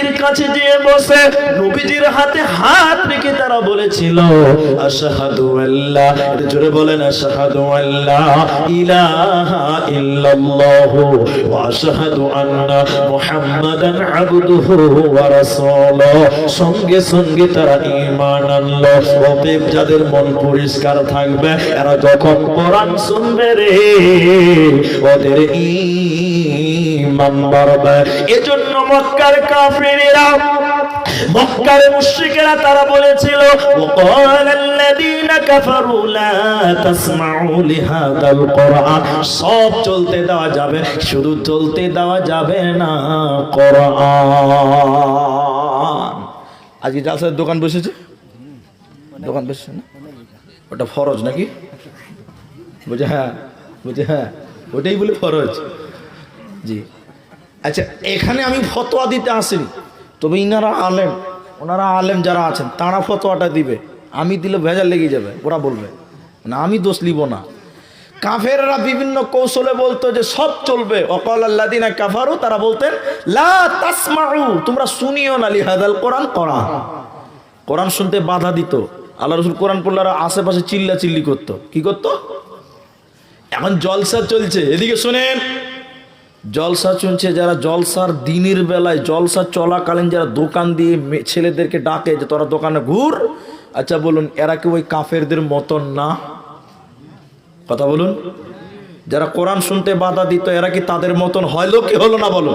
নবীজির কাছে যেয়ে বসে নবীজির হাতে হাত রেখে তারা বলেছিল আশহাদু আল্লা, জোরে বলেন আশহাদু আল্লা ইলাহা ইল্লাল্লাহু ওয়া আশহাদু আন্না মুহাম্মাদান আবদুহু ওয়া রাসূলুহু। সঙ্গে সঙ্গে তারা ঈমান আনলো। অতএব যাদের মন পরিষ্কার থাকবে এরা যখন কোরআন শুনবে রে ওদের ঈমান বাড়বে। এজন্য মক্কার কাফিররা, মক্কার মুশরিকেরা তারা বলেছিল ওয়াকালাল্লাযীনা কাফারু লা তাসমাউ লিহাযাল কুরআন, সব চলতে দেওয়া যাবে, শুধু চলতে দেওয়া যাবে না কোরআন। আজকে জালসার দোকান বসেছে, দোকান বসেছে না, ওটা ফরজ নাকি? বুঝে হ্যাঁ, বুঝে হ্যাঁ, ওটাই বলে ফরজ। জি আচ্ছা, এখানে আমি ফতোয়া দিতে আসিনি, তবে ইনারা আলেম, ওনারা আলেম যারা আছেন তারা ফতোয়াটা দিবে। আমি দিলে ভেজাল লেগে যাবে, ওরা বলবে না, আমি দোষ নিব না। কাফেররা বিভিন্ন কৌশলে বলতো যে সব চলবে, ওয়াকালাল্লাযীনা কাফারু, তারা বলতেন লা তাসমাউ, তোমরা শুনিও না লিহাযাল কোরআন, কোরআন কোরআন শুনতে বাধা দিত। আল্লাহ রাসূল কোরআন পড়লে আশেপাশে চিল্লা চিল্লি করতো। কি করতো? এখন জলসা চলছে, এদিকে শুনেন, জলসা চলছে, যারা জলসার দিনের বেলায় জলসা চলাকালীন যারা দোকান দিয়ে ছেলেদেরকে ডাকে যে তোরা দোকানে ঘুর, আচ্ছা বলুন এরা কি ওই কাফেরদের মতন না? কথা বলুন। যারা কোরআন শুনতে বাধা দিত এরা কি তাদের মতন হয়? লোক কি হলো না বলো?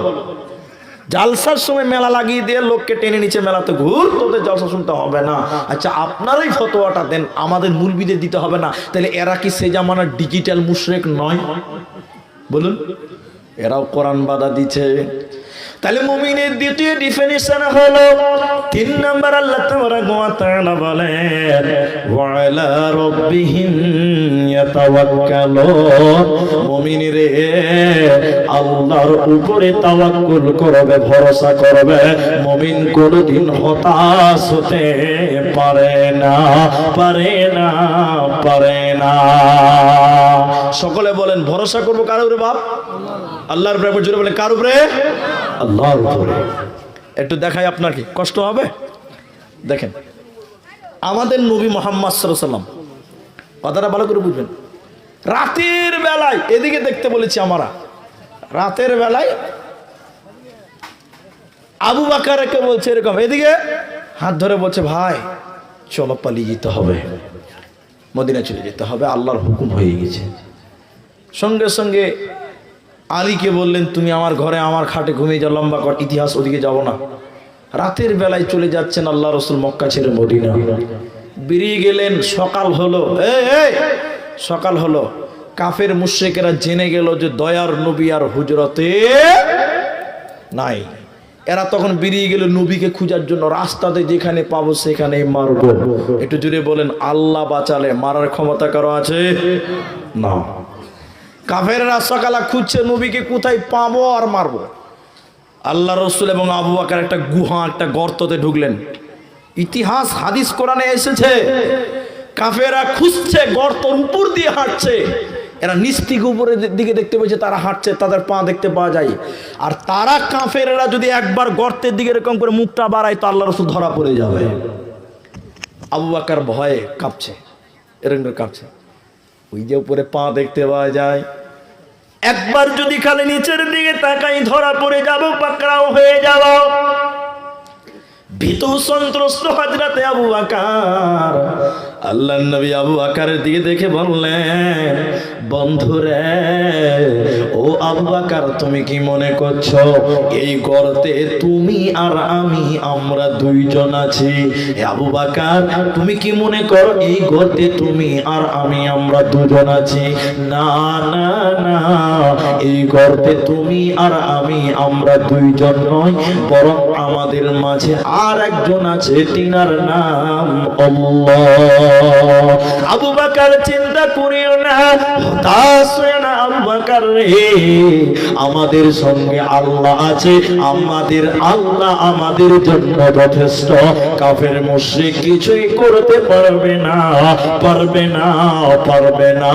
জালসার সময় মেলা লাগিয়ে দিয়ে লোককে টেনে নিচে মেলাতে ঘুর, তোদের জলসা শুনতে হবে না। আচ্ছা আপনারাই ফতোয়াটা দেন, আমাদের মুলবিদের দিতে হবে না। তাহলে এরা কি সে জামানার ডিজিটাল মুশরিক নয়? বলুন, এরাও কোরআন বাধা দিচ্ছে। তাহলে মুমিনের দ্বিতীয় ডিফিনিশন হলো 3 নাম্বার, আল্লাহ তাবারাকা ওয়া তাআলা বলেন ওয়া আলা রাব্বিহিম ইয়াতাওয়াক্কালুন, মুমিনরে আল্লাহর উপরে তাওয়াক্কুল করবে, ভরসা করবে। মুমিন কোনদিন হতাশ হতে পারে না, পারে না, পারে না। সকলে বলেন ভরসা করব কার উপরে? বাপ আল্লাহর উপরে। জোরে বলেন কার উপরে? আল্লাহর উপরে। একটু দেখাই, আপনার কি কষ্ট হবে? দেখেন আমাদের নবী মুহাম্মদ সাল্লাল্লাহু আলাইহি ওয়াসাল্লাম, কথাটা ভালো করে বুঝবেন, রাতের বেলায় এদিকে দেখতে বলেছি আমরা, রাতের বেলায় আবু বকরকে বলছে এরকম, এদিকে হাত ধরে বলছে ভাই চলো পালিয়ে যেতে হবে, মদিনা চলে যেতে হবে, আল্লাহর হুকুম হয়ে গেছে। সঙ্গে সঙ্গে আলীকে বললেন তুমি আমার ঘরে আমার খাটে ঘুমিয়ে যাও, লম্বা কর ইতিহাস, ওদিকে যাব না। রাতের বেলায় চলে যাচ্ছেন আল্লাহ রাসূল মক্কা ছেড়ে মদিনা, বেরিয়ে গেলেন। সকাল হলো, সকাল হলো, কাফের মুশরিকেরা জেনে গেল যে দয়ার নবী আর হুজরতে নাই। এরা তখন বেরিয়ে গেল নবীকে খোঁজার জন্য, রাস্তাতে যেখানে পাবো সেখানে মারবো। একটু জুড়ে বলেন আল্লাহ বাঁচালে মারার ক্ষমতা কারো আছে? না। কাফেররা সকালে খুঁজছে নবীকে কোথায় পাবো আর মারবো। আল্লাহ রাসূল এবং আবু বকর একটা গুহা, একটা গর্ততে ঢুকলেন। ইতিহাস হাদিস কোরআনে এসেছে, কাফেররা খুঁজছে, গর্তর উপর দিয়ে হাঁটছে। এরা নিস্তিক উপরের দিকে দেখতে পেয়েছে, তারা হাঁটছে, তাদের পা দেখতে পাওয়া যায়। আর তারা কাফেররা যদি একবার গর্তের দিকে এরকম করে মুখটা বাড়ায় তো আল্লাহ রাসূল ধরা পড়ে যাবে। আবু বকর ভয়ে কাঁপছে, এরকম করে কাঁপছে। ওই যে উপরে পা দেখতে পাওয়া যায়, একবার যদি খালি নিচের দিকে তাকাই ধরা পড়ে যাব, পাকড়াও হয়ে যাব। ভীতু সন্ত্রস্ত হযরতে আবু বকর আল্লাহর নবী আবু বকরের দিকে দেখে বললেন বন্ধুরে, ও আবু বকর তুমি কি মনে করছো এই গর্তে তুমি আর আমি আমরা দুইজন আছি? আবু বকর তুমি কি মনে করো এই গর্তে তুমি আর আমি আমরা দুজন আছি? না না না, এই গর্তে তুমি আর আমি আমরা দুইজন নয়, বরং আমাদের মাঝে আর একজন আছে, তিনার নাম আল্লাহ। আবু বকর চিন্তা করিও না, তাসনা আবু বকর রে, আমাদের সঙ্গে আল্লাহ আছে, আমাদের আল্লাহ আমাদের জন্য যথেষ্ট। কাফের মুশরিক কিছুই করতে পারবে না, পারবে না, পারবে না।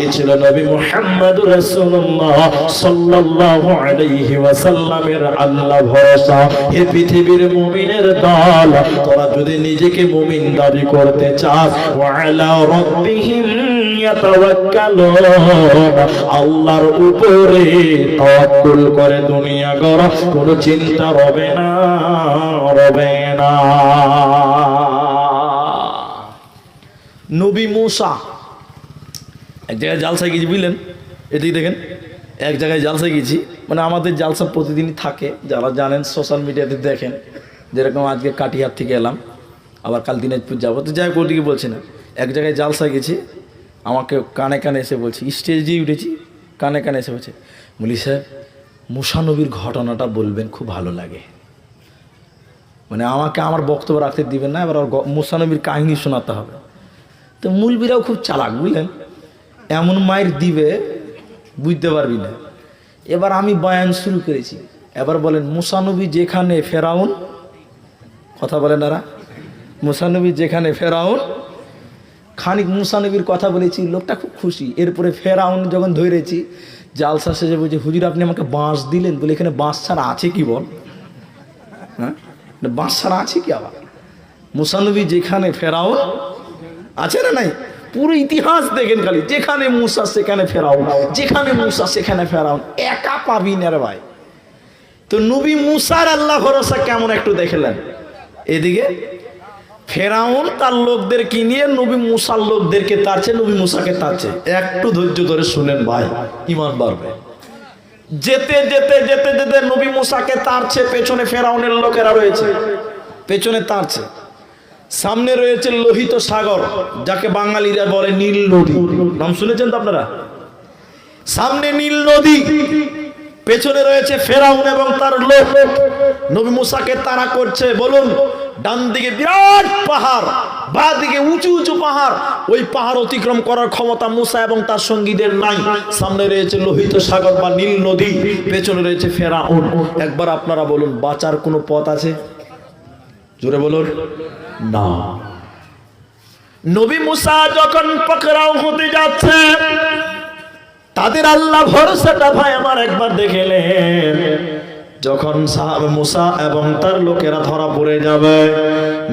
এ ছিল নবী মুহাম্মদুর রাসূলুল্লাহ সাল্লাল্লাহু আলাইহি ওয়াসাল্লামের আল্লাহ ভরসা। হে পৃথিবীর মুমিনের দল, তোরা যদি নিজেকে মুমিন দাবি করতে চাস, ওয়া আলা রাব্বিহিম ইয়াতাওয়াক্কালুন, আল্লাহর উপরে তাওয়াক্কুল করে দুনিয়া গড়, কোনো চিন্তা রবে না, রবে না। নবী মূসা এক জায়গায় জালসা গেছি, বুঝলেন? এদিকে দেখেন, এক জায়গায় জালসা গেছি, মানে আমাদের জালসা প্রতিদিনই থাকে, যারা জানেন সোশ্যাল মিডিয়াতে দেখেন। যেরকম আজকে কাটিহার থেকে এলাম, আবার কাল দিনাজপুর যাবো, তো যাই হোক ওদিকে বলছি না। এক জায়গায় জালসা গেছি, আমাকে কানে কানে এসে বলছি, স্টেজ দিয়ে উঠেছি, কানে কানে এসে বলছে, বলি সাহেব মুসা নবীর ঘটনাটা বলবেন, খুব ভালো লাগে। মানে আমাকে আমার বক্তব্য রাখতে দিবেন না, এবার মুসা নবীর কাহিনী শোনাতে হবে। তো মুলবিরাও খুব চালাক, বুঝলেন, এমন মায়ের দিবে বুঝতে পারবি না। এবার আমি বয়ান শুরু করেছি, এবার বলেন মুসা নবী যেখানে ফেরাউন, কথা বলেন এরা, মুসা নবী যেখানে ফেরাউন, খানিক মুসা নবীর কথা বলেছি, লোকটা খুব খুশি। এরপরে ফেরাউন যখন ধরেছি, জালসা শেষে বলছে, হুজুর আপনি আমাকে বাঁশ দিলেন, বলে এখানে বাঁশ ছাড়া আছে কি বল? হ্যাঁ, বাঁশ ছাড়া আছে কি? আবার মুসা নবী যেখানে ফেরাউন, আছে না নাই? পুরো ইতিহাস দেখেন খালি, যেখানে মুসা সেখানে ফেরাউন, যেখানে মুসা সেখানে ফেরাউন, একা পাবি না রে ভাই। তো নবী মুসার আল্লাহ ভরসা কেমন একটু দেখলেন। এদিকে ফেরাউন তার লোকদেরকে নিয়ে নবী মুসার লোকদেরকে তাড়ছে, নবী মুসাকে তাড়ছে। একটু ধৈর্য ধরে শুনেন ভাই, ইমান বাড়বে। যেতে যেতে যেতে যেতে নবী মুসাকে তাড়ছে, পেছনে ফেরাউনের লোকেরা রয়েছে, পেছনে তাড়ছে। সামনে রয়েছে লোহিত সাগর, যাকে বাঙালিরা বলে নীল নদী, নাম শুনেছেন তো আপনারা? সামনে নীল নদী, পেছনে রয়েছে ফেরাউন এবং তার লোক। নবী মুসাকে তাড়া করছে। বলুন, ডান দিকে বিরাট পাহাড়, বাঁ দিকে উঁচু উঁচু পাহাড়। ওই পাহাড় অতিক্রম করার ক্ষমতা মুসা এবং তার সঙ্গীদের নাই। সামনে রয়েছে লোহিত সাগর বা নীল নদী, পেছনে রয়েছে ফেরাউন। একবার আপনারা বলুন, বাঁচার কোনো পথ আছে? জোরে বলুন না। নবী মুসা যখন পাকড়াও হতে যাচ্ছে, তাদের আল্লাহ ভরসাটা ভাই আমার একবার দেখলেন। যখন সাহাবে মুসা এবং তার লোকেরা ধরা পড়ে যাবে,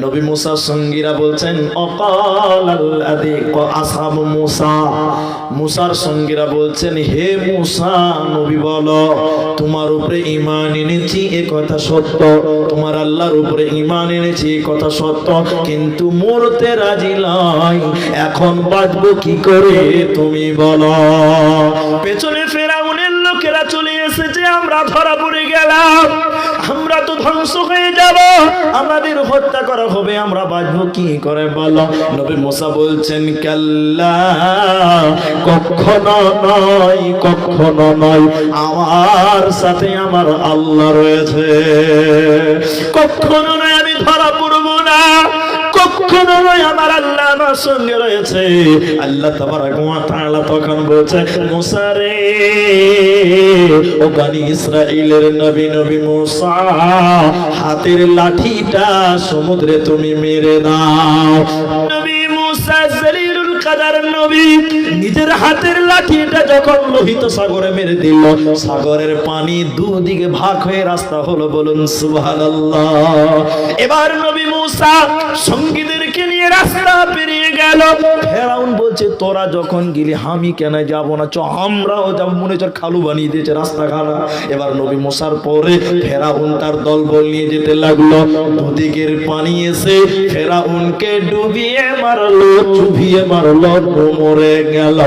নবী মুসার সঙ্গীরা বলছেন, অকালাল্লাযী আসহাবু মুসা, মুসার সঙ্গীরা বলছেন, হে মুসা নবী বলো, তোমার উপরে ঈমান এনেছি এ কথা সত্য, তোমার আল্লাহর উপরে ঈমান এনেছি এ কথা সত্য, কিন্তু মরতে রাজি নই, এখন বাঁচবো কি করে তুমি বলো। পেছনে ফেরাউনের লোকেরা চলে এসেছে, আমরা ধরা পড়ে গেলাম, আমরা তো ধ্বংস হয়ে যাব, আমাদের হত্যা করা হবে, আমরা বাঁচবো কি করে বলো। নবী মুসা বলছেন, কাল্লা, কখনো নয়, কখনো নয়, আমার সাথে আমার আল্লাহ রয়েছে, কখনো নয় আমি ধরা পড়বো না, কখনো নয় আমার আল্লাহ আমার সঙ্গে রয়েছে। আল্লাহ তাবারক ওয়া তাআলা তখন বলছে, মুসা রে, ও বনি ইসরাইলের নবী, নবী মুসা, হাতের লাঠিটা সমুদ্রে তুমি মেরে দাও। নবী মুসা জলিলুল কাদার নবী নিজের হাতের লাঠিটা যখন লোহিত সাগরে মেরে দিল, সাগরের পানি দুদিকে ভাগ হয়ে রাস্তা হলো। বলুন সুবহানাল্লাহ। এবার নবী মুসা সঙ্গীদেরকে নিয়ে রাস্তা পেরিয়ে গেল। ফেরাউন বলছে, তোরা যখন গেলি আমি কেন যাব না, চ আমরাও যাব, মনে হচ্ছে খালু বানিয়ে দিয়েছে রাস্তা খানা। এবার নবী মুসার পরে ফেরাউন তার দলবল নিয়ে যেতে লাগলো। দুদিকের পানি এসে ফেরাউনকে ডুবিয়ে মারলো, চুবিয়ে মারলো, মরে গেল।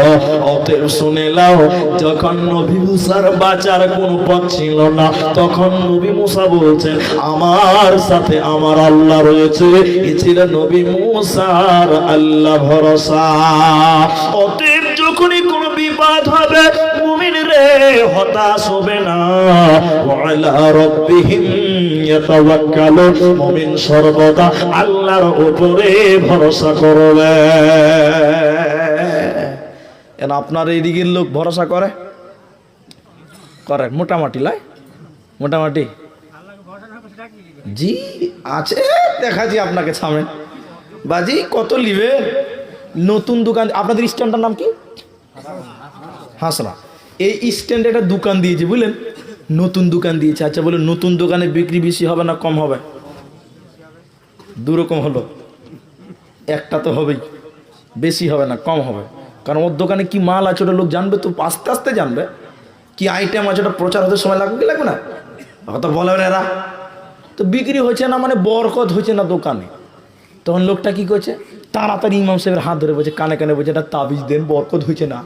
অতএব শুনে নাও, যখন নবী মুসার বাঁচার কোনো পথ ছিল না, তখন নবী মুসা বলছেন, আমার সাথে আমার আল্লাহ রয়েছে। এ ছিল নবী মুসার আল্লাহ ভরসা। অতএব যখনই কোনো বিপদ হবে, মুমিন রে হতাশ হবে না, ওয়ালা রাব্বিহিম ইয়াতাওয়াক্কালুন, মুমিন সর্বদা আল্লাহর উপরে ভরসা করবে। এন আপনার এই দিকের লোক ভরসা করে করে মোটামুটি লাই মোটামুটি জি আছে দেখাচ্ছি আপনাকে সামনে বাজি কত লিবে নতুন দোকান আপনাদের স্ট্যান্ডটার নাম কি হাসনা এই স্ট্যান্ডে একটা দোকান দিয়েছে বুঝলেন নতুন দোকান দিয়েছে আচ্ছা বলে নতুন দোকানে বিক্রি বেশি হবে না কম হবে দুরকম হলো একটা তো হবেই বেশি হবে না কম হবে কারণ ওর দোকানে কি মাল আছে ওটা লোক জানবে তো আস্তে আস্তে জানবে কি আইটেম আছে ওটা প্রচার হতে সময় লাগবে কি লাগবে না কথা বলে এরা তো বিক্রি হচ্ছে না মানে বরকত হচ্ছে না দোকানে তখন লোকটা কি করছে তাড়াতাড়ি ইমাম সাহেবের হাত ধরে বলছে কানে কানে বলছে এটা তাবিজ দেন বরকত হয়েছে না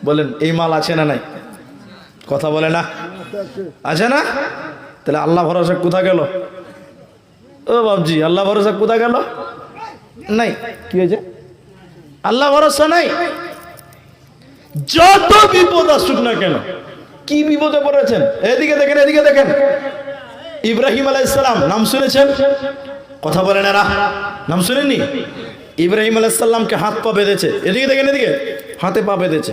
বলেন এই মাল আছে না নাই কথা বলে না আছে না তাহলে আল্লাহ ভরসা কোথা গেল ও বাবজি আল্লাহ ভরসা কোথা গেল নাই কি হয়েছে আল্লাহ ভরসা নাই যত বিপদ আসুক না কেন কি বিপদে পড়েছেন এদিকে দেখেন ইব্রাহিম আলাইহিস সালাম নাম শুনেছেন কথা বলেন এরা নাম শুনেননি ইব্রাহিম আলাইহিস সালামকে হাত পা বেঁধেছে এদিকে হাতে পা বেঁধেছে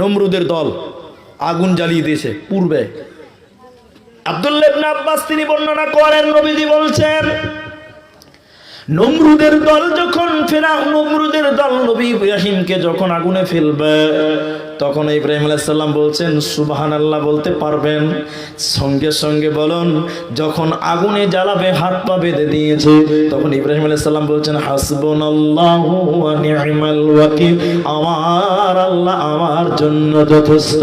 নমরুদের দল আগুন জ্বালিয়ে দিয়েছে পূর্বে আব্দুল্লাহ ইবনে আব্বাস তিনি বর্ণনা করেন নবীজি বলছেন নমরুদের দল যখন নমরুদের দল নবী ইব্রাহিমকে যখন আগুনে ফেলবে তখন ইব্রাহিম আলাইহিস সালাম বলছেন সুবহানাল্লাহ বলতে পারবেন সঙ্গে সঙ্গে বলুন যখন আগুনে জ্বালাবে হাত পা বেঁধে দিয়েছে তখন ইব্রাহিম আলাইহিস সালাম বলছেন হাসবুনাল্লাহু ওয়া নি'মাল ওয়াকিল আমার আল্লাহ আমার জন্য যথেষ্ট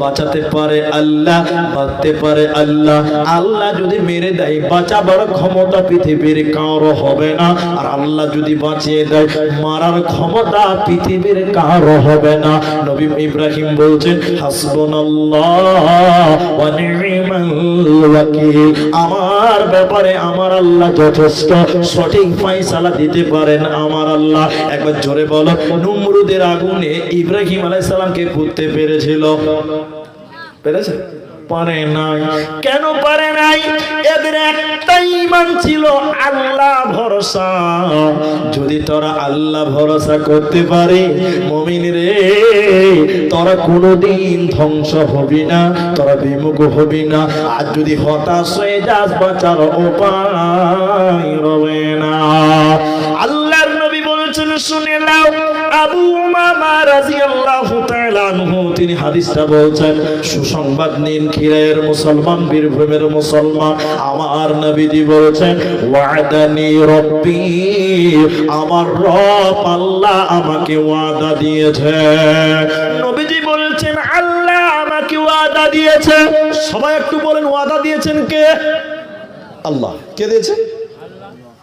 বাঁচাতে পারে আল্লাহ বাঁচাতে পারে আল্লাহ আল্লাহ যদি মেরে দেয় বাঁচাবার ক্ষমতা পৃথিবীর কারো হবে না আর আল্লাহ যদি বাঁচিয়ে দেয় মারার ক্ষমতা পৃথিবীর কারো হবে না নবী ইব্রাহিম বলছেন হাসবুনাল্লাহ ওয়া নি'মাল ওয়াকিল আমার ব্যাপারে আমার আল্লাহ যথেষ্ট সঠিক ফয়সালা দিতে পারেন আমার আল্লাহ একবার জোরে বলো নমরুদের আগুনে ইব্রাহিম আলাইহিস সালামকে পুঁততে পেরেছিল পেরেছে পারে নাই কেন পারে নাই এদের একটাই ঈমান ছিল আল্লাহ ভরসা যদি তোরা আল্লাহ ভরসা করতে পারে মুমিন রে তোরা কোনোদিন ধ্বংস হবি না তোরা বিমুখ হবি না আর যদি হতাশ হয়ে যাস বাঁচার উপায় হবে না আল্লাহর নবী বলেছেন শুনে নাও আবু উমামা রাদিয়াল্লাহু তাআলা আনহু তিনি হাদিসটা বলছেন সুসংবাদ নিন খিরায়ের মুসলমান বীরভূমের মুসলমান আমার নবীজি বলেছেন ওয়াদানি রব্বি আমার রব আল্লাহ আমাকে ওয়াদা দিয়েছে নবীজি বলেছেন আল্লাহ আমাকে ওয়াদা দিয়েছে সবাই একটু বলেন ওয়াদা দিয়েছেন কে আল্লাহ কে দিয়েছে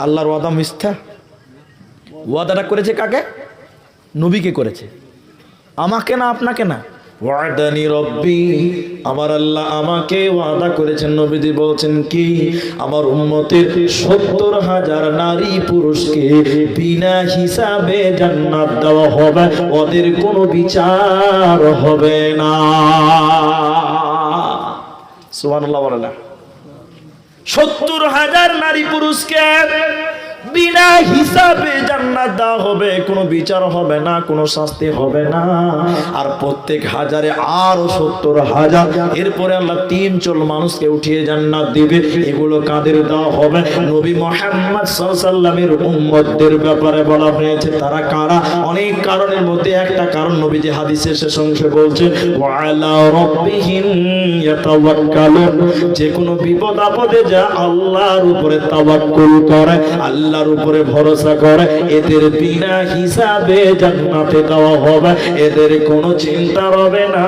আল্লাহর ওয়াদা মিথ্যা ওয়াদাটা করেছে কাকে নবীকে করেছে আমাকে না আপনাকে না ওয়াদানি রব্বি আমার আল্লাহ আমাকে ওয়াদা করেছেন নবীজি বলছেন কি আমার উম্মতের ৭০,০০০ নারী পুরুষকে বিনা হিসাবে জান্নাত দেওয়া হবে ওদের কোনো বিচার হবে না সুবহানাল্লাহ বলে না ৭০,০০০ নারী পুরুষকে বিনা হিসাবে জান্নাত দেওয়া হবে কোনো বিচার হবে না কোনো শাস্তি হবে না আর প্রত্যেক হাজারে আরো ৭০,০০০ এরপরে আল্লাহ ৩ মানুষকে উঠিয়ে জান্নাত দিবে এগুলো কাদের দেওয়া হবে নবী মুহাম্মদ সাল্লাল্লাহু আলাইহি ওয়াসাল্লামের উম্মতদের ব্যাপারে বলা হয়েছে তারা কারা অনেক কারণের মধ্যে একটা কারণ নবীজি হাদিসের শেষ অংশে বলছেন ওয়া আলা রাব্বিহিম ইয়াতাওয়াক্কালুন যে কোনো বিপদ আপদে যা আল্লাহর উপরে তাওয়াক্কুল করে আল্লাহর উপরে ভরসা করে এদের বিনা হিসাবে জান্নাতে দেওয়া হবে এদের কোনো চিন্তা হবে না